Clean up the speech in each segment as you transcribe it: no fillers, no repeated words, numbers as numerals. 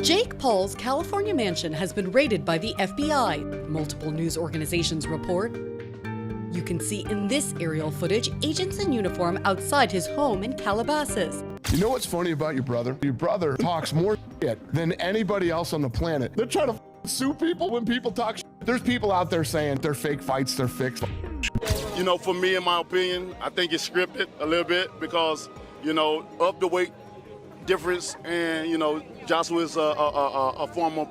Jake Paul's California mansion has been raided by the FBI, multiple news organizations report. You can see in this aerial footage agents in uniform outside his home in Calabasas. You know what's funny about your brother? Your brother talks more shit than anybody else on the planet. They're trying to sue people when people talk shit. There's people out there saying they're fake fights, they're fixed. You know, for me, in my opinion, I think it's scripted a little bit because, you know, of the weight difference, and, you know, Joshua's a former,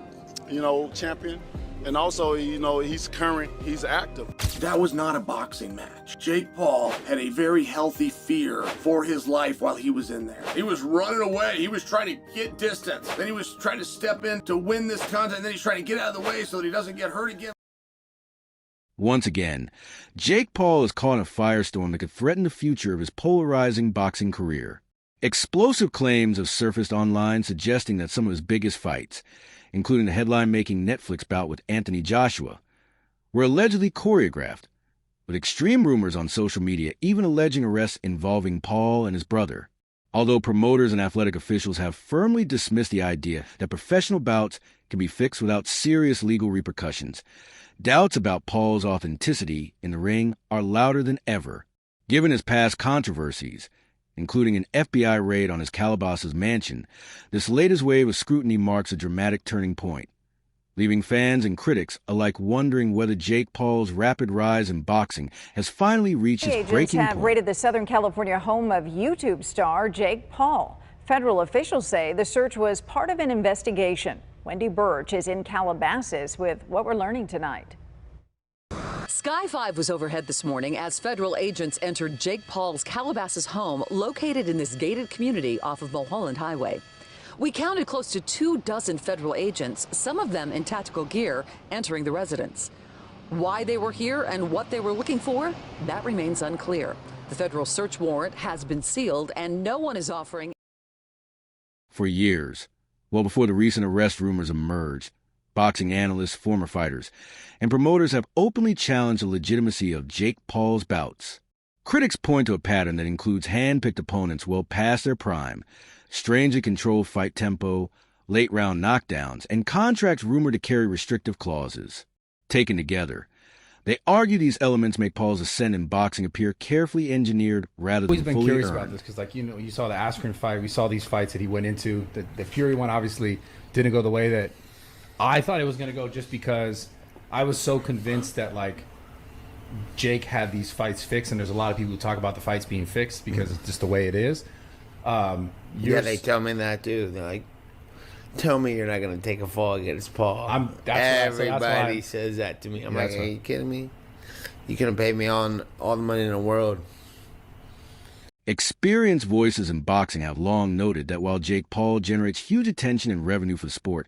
you know, champion. And also, you know, he's current, he's active. That was not a boxing match. Jake Paul had a very healthy fear for his life while he was in there. He was running away. He was trying to get distance. Then he was trying to step in to win this contest. And then he's trying to get out of the way so that he doesn't get hurt again. Once again, Jake Paul is caught in a firestorm that could threaten the future of his polarizing boxing career. Explosive claims have surfaced online suggesting that some of his biggest fights, including the headline-making Netflix bout with Anthony Joshua, were allegedly choreographed, with extreme rumors on social media even alleging arrests involving Paul and his brother. Although promoters and athletic officials have firmly dismissed the idea that professional bouts can be fixed without serious legal repercussions, doubts about Paul's authenticity in the ring are louder than ever. Given his past controversies, including an FBI raid on his Calabasas mansion, this latest wave of scrutiny marks a dramatic turning point, leaving fans and critics alike wondering whether Jake Paul's rapid rise in boxing has finally reached its breaking point. Agents have raided the Southern California home of YouTube star Jake Paul. Federal officials say the search was part of an investigation. Wendy Birch is in Calabasas with what we're learning tonight. Sky 5 was overhead this morning as federal agents entered Jake Paul's Calabasas home located in this gated community off of Mulholland Highway. We counted close to 24 federal agents, some of them in tactical gear, entering the residence. Why they were here and what they were looking for, that remains unclear. The federal search warrant has been sealed and no one is offering. For years, well before the recent arrest rumors emerged, boxing analysts, former fighters, and promoters have openly challenged the legitimacy of Jake Paul's bouts. Critics point to a pattern that includes hand-picked opponents well past their prime, strangely controlled fight tempo, late-round knockdowns, and contracts rumored to carry restrictive clauses. Taken together, they argue these elements make Paul's ascent in boxing appear carefully engineered rather than fully earned. I've always been curious about this because, like, you know, you saw the Askren fight, we saw these fights that he went into. The Fury one obviously didn't go the way that I thought it was going to go, just because I was so convinced that, like, Jake had these fights fixed, and there's a lot of people who talk about the fights being fixed because it's just the way it is. Yeah, they tell me that too. They're like, tell me you're not going to take a fall against Paul. Everybody says that to me. I'm like, are you kidding me? You could have paid me all the money in the world. Experienced voices in boxing have long noted that while Jake Paul generates huge attention and revenue for the sport,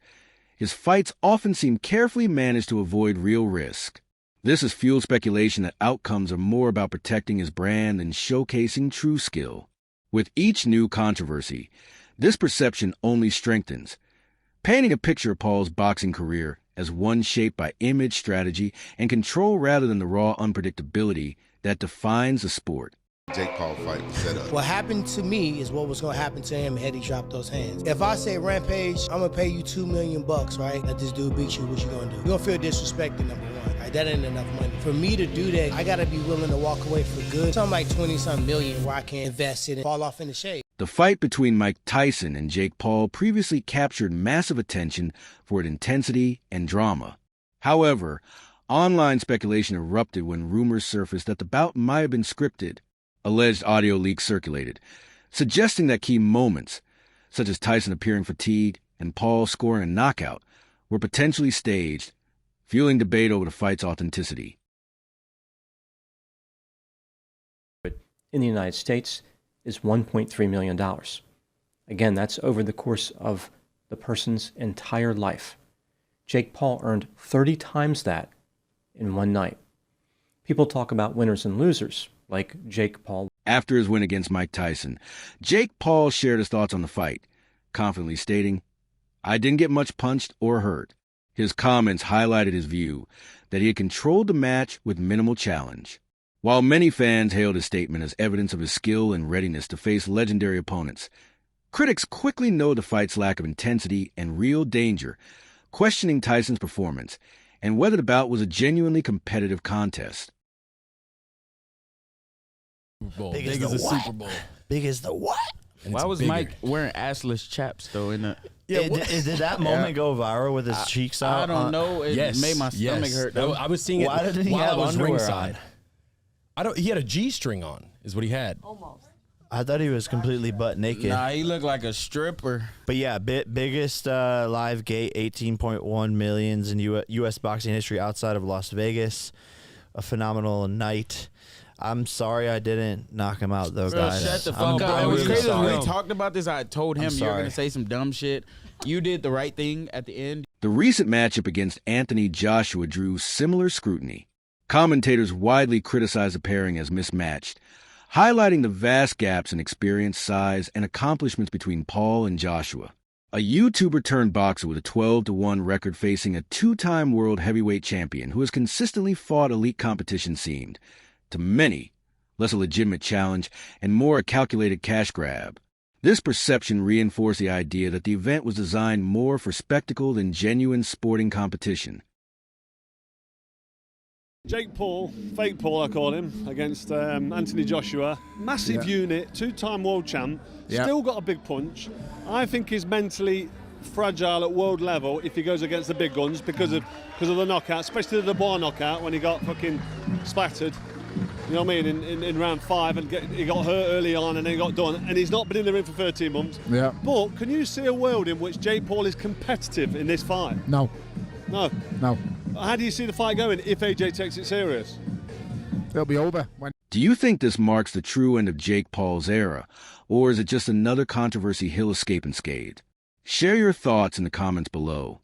his fights often seem carefully managed to avoid real risk. This has fueled speculation that outcomes are more about protecting his brand than showcasing true skill. With each new controversy, this perception only strengthens, painting a picture of Paul's boxing career as one shaped by image, strategy, and control rather than the raw unpredictability that defines the sport. Jake Paul fight was set up. What happened to me is what was going to happen to him had he dropped those hands. If I say, Rampage, I'm going to pay you $2 million, right? Let this dude beat you, what you going to do? You're going to feel disrespected, number one. Right? That ain't enough money. For me to do that, I got to be willing to walk away for good. Something like 20-something million where I can invest it and fall off in the shade. The fight between Mike Tyson and Jake Paul previously captured massive attention for its intensity and drama. However, online speculation erupted when rumors surfaced that the bout might have been scripted. Alleged audio leaks circulated, suggesting that key moments, such as Tyson appearing fatigued and Paul scoring a knockout, were potentially staged, fueling debate over the fight's authenticity. In the United States is $1.3 million. Again, that's over the course of the person's entire life. Jake Paul earned 30 times that in one night. People talk about winners and losers, like Jake Paul. After his win against Mike Tyson, Jake Paul shared his thoughts on the fight, confidently stating, "I didn't get much punched or hurt." His comments highlighted his view that he had controlled the match with minimal challenge. While many fans hailed his statement as evidence of his skill and readiness to face legendary opponents, Critics quickly noted the fight's lack of intensity and real danger, questioning Tyson's performance and whether the bout was a genuinely competitive contest. Big as the Super Bowl. Big as the what? Why was Mike wearing assless chaps though? In the did that moment go viral with his cheeks out? I don't know. It made my stomach hurt. I was seeing it Why didn't he while have I was underwear ringside. He had a G-string on, is what he had. Almost. I thought he was completely butt naked. Nah, he looked like a stripper. But yeah, biggest live gate, 18.1 millions in U.S. boxing history outside of Las Vegas. A phenomenal night. I'm sorry I didn't knock him out, though, guys. Shut the fuck up. It was crazy when we talked about this. I told him you were going to say some dumb shit. You did the right thing at the end. The recent matchup against Anthony Joshua drew similar scrutiny. Commentators widely criticized the pairing as mismatched, highlighting the vast gaps in experience, size, and accomplishments between Paul and Joshua. A YouTuber turned boxer with a 12-1 record facing a two-time world heavyweight champion who has consistently fought elite competition seemed, to many, less a legitimate challenge and more a calculated cash grab. This perception reinforced the idea that the event was designed more for spectacle than genuine sporting competition. Jake Paul, fake Paul I call him, against Anthony Joshua. Massive unit, two-time world champ, still got a big punch. I think he's mentally fragile at world level if he goes against the big guns because of the knockout, especially the Dubois knockout when he got fucking splattered. You know what I mean? In round 5, and he got hurt early on, and then he got done. And he's not been in the ring for 13 months. Yeah. But can you see a world in which Jake Paul is competitive in this fight? No. No. How do you see the fight going if AJ takes it serious? It'll be over. Do you think this marks the true end of Jake Paul's era, or is it just another controversy he'll escape unscathed? Share your thoughts in the comments below.